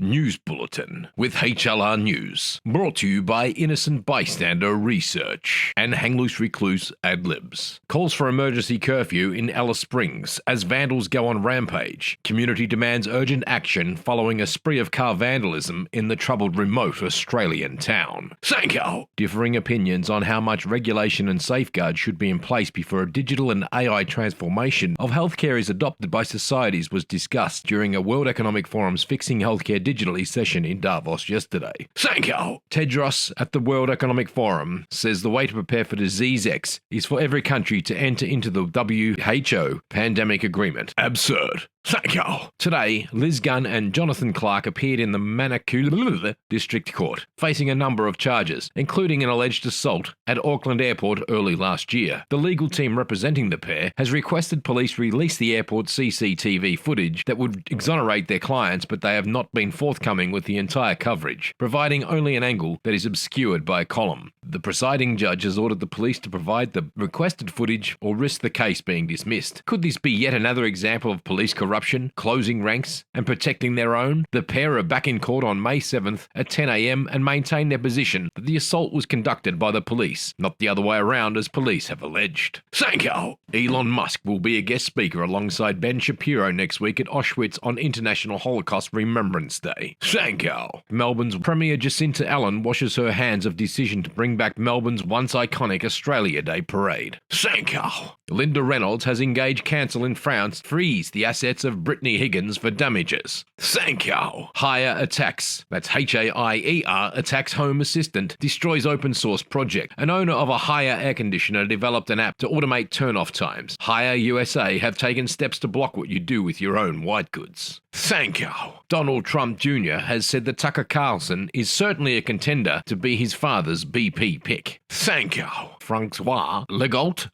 News Bulletin with HLR News. Brought to you by Innocent Bystander Research and Hang Loose Recluse Ad-Libs. Calls for emergency curfew in Alice Springs as vandals go on rampage. Community demands urgent action following a spree of car vandalism in the troubled remote Australian town. Sanko! Differing opinions on how much regulation and safeguards should be in place before a digital and AI transformation of healthcare is adopted by societies was discussed during a World Economic Forum's Fixing Healthcare Digitally session in Davos yesterday. Sanko! Tedros at the World Economic Forum says the way to prepare for disease X is for every country to enter into the WHO pandemic agreement. Absurd. Sanko! Today, Liz Gunn and Jonathan Clark appeared in the Manukau District Court, facing a number of charges, including an alleged assault at Auckland Airport early last year. The legal team representing the pair has requested police release the airport's CCTV footage that would exonerate their clients, but they have not been forthcoming with the entire coverage, providing only an angle that is obscured by a column. The presiding judge has ordered the police to provide the requested footage or risk the case being dismissed. Could this be yet another example of police corruption, closing ranks, and protecting their own? The pair are back in court on May 7th at 10 a.m. and maintain their position that the assault was conducted by the police, not the other way around as police have alleged. Sanko! Elon Musk will be a guest speaker alongside Ben Shapiro next week at Auschwitz on International Holocaust Remembrance Day. Sanko! Melbourne's Premier Jacinta Allen washes her hands of decision to bring back Melbourne's once iconic Australia Day parade. Sanko! Linda Reynolds has engaged counsel in France to freeze the assets of Brittany Higgins for damages. Sanko! Haier attacks, that's H-A-I-E-R, attacks Home Assistant, destroys open source project. An owner of a Haier air conditioner developed an app to automate turn-off times. Haier USA have taken steps to block what you do with your own white goods. Sanko! Donald Trump Jr. has said that Tucker Carlson is certainly a contender to be his father's BP pick. Sanko! Francois Legault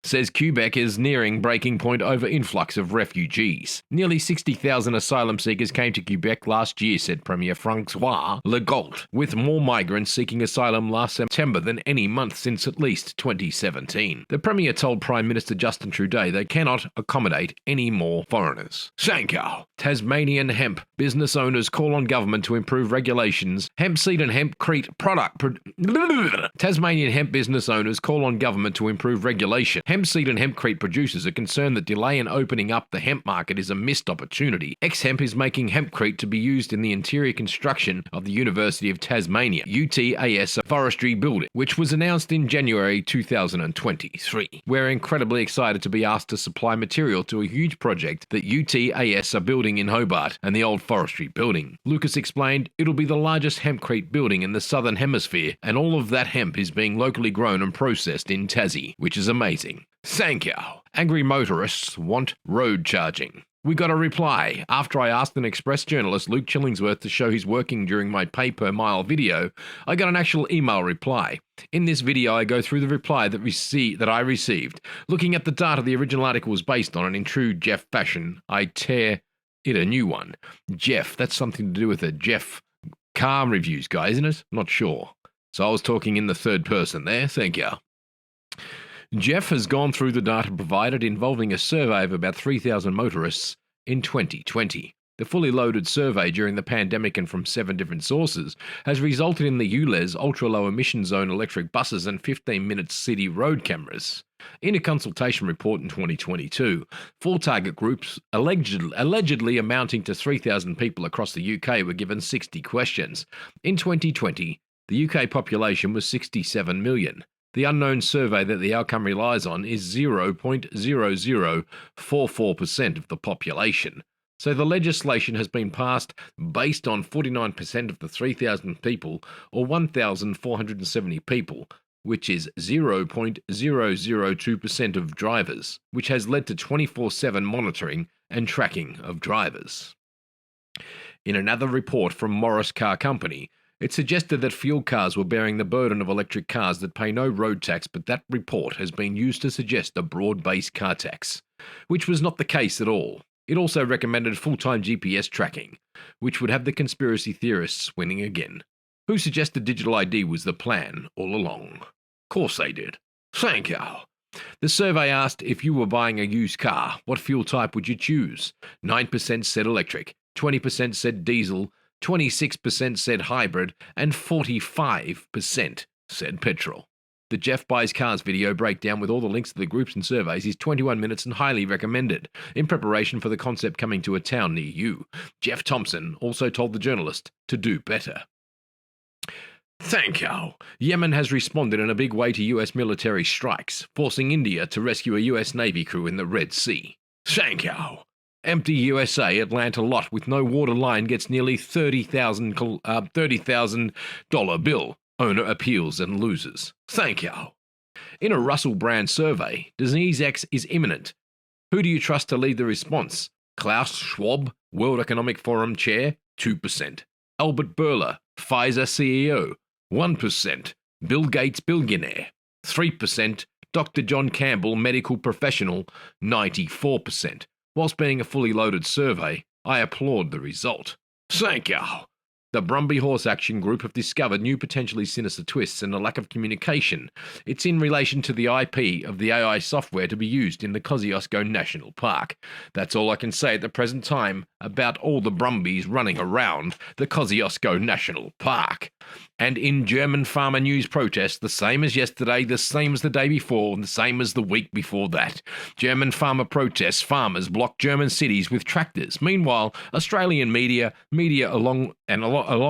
says Quebec is nearing breaking point over influx of refugees. Nearly 60,000 asylum seekers came to Quebec last year, said Premier Francois Legault, with more migrants seeking asylum last September than any month since at least 2017. The Premier told Prime Minister Justin Trudeau they cannot accommodate any more foreigners. Sanko! Tasmanian hemp business owners call on government to improve regulations. Hemp seed and hempcrete product. Tasmanian hemp business owners call on government to improve regulation. Hemp seed and hempcrete producers are concerned that delay in opening up the hemp market is a missed opportunity. X-Hemp is making hempcrete to be used in the interior construction of the University of Tasmania, UTAS forestry building, which was announced in January 2023. We're incredibly excited to be asked to supply material to a huge project that UTAS are building in Hobart and the old forestry building. Lucas explained, it'll be the largest hempcrete building in the southern hemisphere, and all of that hemp is being locally grown and processed in Tassie, which is amazing. Sanko! Angry motorists want road charging. We got a reply. After I asked an Express journalist, Luke Chillingsworth, to show his working during my pay-per-mile video, I got an actual email reply. In this video, I go through the reply that I received. Looking at the data the original article was based on, and in true Jeff fashion, I tear it a new one. Jeff, that's something to do with a Jeff car reviews guy, isn't it? Not sure. So I was talking in the third person there. Thank you. Jeff has gone through the data provided involving a survey of about 3,000 motorists in 2020. The fully loaded survey during the pandemic and from 7 different sources has resulted in the ULEZ ultra-low emission zone electric buses and 15-minute city road cameras. In a consultation report in 2022, 4 target groups, allegedly amounting to 3,000 people across the UK, were given 60 questions. In 2020, the UK population was 67 million. The unknown survey that the outcome relies on is 0.0044% of the population. So the legislation has been passed based on 49% of the 3,000 people, or 1,470 people, which is 0.002% of drivers, which has led to 24/7 monitoring and tracking of drivers. In another report from Morris Car Company, it suggested that fuel cars were bearing the burden of electric cars that pay no road tax, but that report has been used to suggest a broad-based car tax, which was not the case at all. It also recommended full-time GPS tracking, which would have the conspiracy theorists winning again. Who suggested digital ID was the plan all along? Of course they did. Sanko! The survey asked if you were buying a used car, what fuel type would you choose? 9% said electric, 20% said diesel, 26% said hybrid, and 45% said petrol. The Jeff Buys Cars video breakdown with all the links to the groups and surveys is 21 minutes and highly recommended, in preparation for the concept coming to a town near you. Jeff Thompson also told the journalist to do better. Thank you. Yemen has responded in a big way to US military strikes, forcing India to rescue a US Navy crew in the Red Sea. Thank you. Empty USA Atlanta lot with no water line gets nearly $30,000 bill. Owner appeals and loses. Thank you. In a Russell Brand survey, Disease X is imminent. Who do you trust to lead the response? Klaus Schwab, World Economic Forum Chair, 2%. Albert Bourla, Pfizer CEO, 1%. Bill Gates Billionaire, 3%. Dr. John Campbell, Medical Professional, 94%. Whilst being a fully loaded survey, I applaud the result. Thank you. The Brumby Horse Action Group have discovered new potentially sinister twists and a lack of communication. It's in relation to the IP of the AI software to be used in the Kosciuszko National Park. That's all I can say at the present time about all the Brumbies running around the Kosciuszko National Park. And in German farmer news protests, the same as yesterday, the same as the day before, and the same as the week before that. German farmer protests, farmers block German cities with tractors. Meanwhile, Australian media along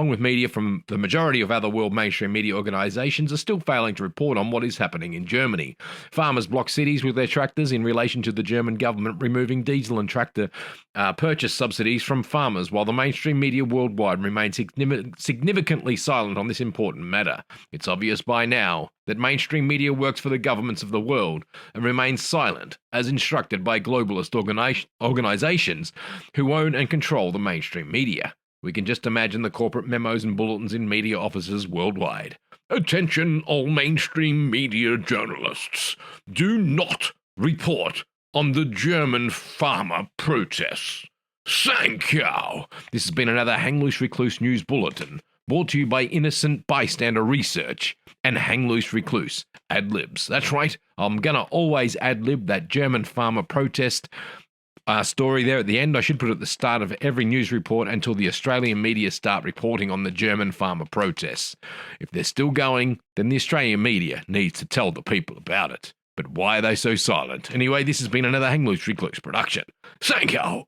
with media from the majority of other world mainstream media organisations are still failing to report on what is happening in Germany. Farmers block cities with their tractors in relation to the German government removing diesel and tractor purchase subsidies from farmers, while the mainstream media worldwide remains significantly silent on this important matter. It's obvious by now that mainstream media works for the governments of the world and remains silent, as instructed by globalist organisations who own and control the mainstream media. We can just imagine the corporate memos and bulletins in media offices worldwide. Attention all mainstream media journalists. Do not report on the German farmer protests. Thank you. This has been another Hang Loose Recluse News Bulletin, brought to you by Innocent Bystander Research and Hang Loose Recluse Ad-Libs. That's right, I'm gonna always ad-lib that German farmer protest story there at the end. I should put it at the start of every news report until the Australian media start reporting on the German farmer protests. If they're still going, then the Australian media needs to tell the people about it. But why are they so silent? Anyway, this has been another Hang Loose Recluse production. Thank you.